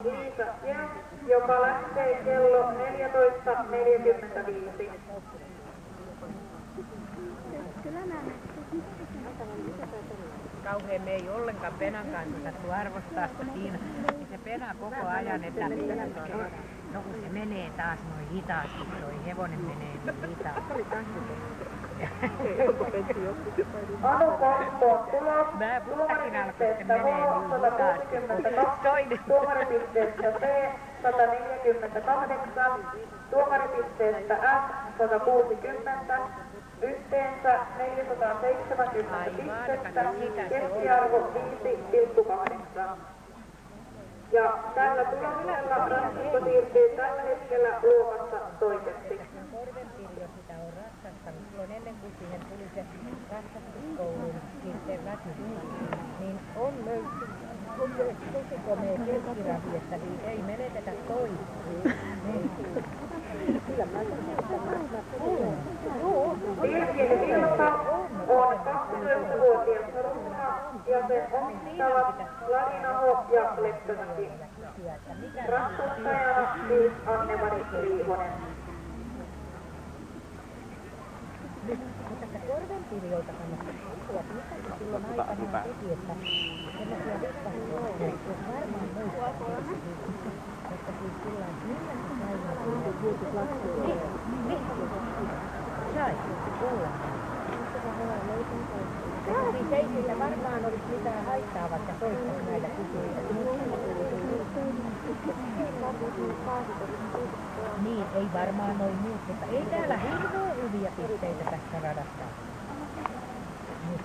Liisa Jens, joka lähtee kello 14.45. Kauhean me ei ollenkaan Penan kanssa sattu arvostaa siinä. Se Pena koko ajan, että no kun se menee taas noin hitaasti, toi hevonen menee niin hitaasti. Anu Konttoon tulos. Mustakin alkoi, että menee niin hitaasti. Tuomaripisteestä C 148, tuomaripisteestä F 160, yhteensä 470 pistettä, keskiarvo 5,8. Ja tällä tuloksella Ransikko siirtyy tällä hetkellä luokassa toiseksi. Korvenpirjo sitä on ratsastanut silloin ennen kuin siihen tuli se ratsastuskoulun sitten väkymys, niin on löytynyt tosi komea keskiravi, että niin ei menetetä toista. Virgin Vilpa on 12-vuotias runna ja sen omistavat Ladinaho ja Leppämäki. Ratsastajana siis Anne-Mari Riivonen. Mutta Korvenpirjolta kannattaa kysyä, että mitä se silloin aikanaan teki, että sellaisia vippahioita, jos varmaan muistaa tietysti, että siis sillä on millä se sai kuulla. Siis ei siitä varmaan olisi mitään haittaa, vaikka toistaisi näitä kysyitä. Niin, ei varmaan noin muut, mutta ei täällä hirveän hyviä pisteitä tässä radassa. Nyt.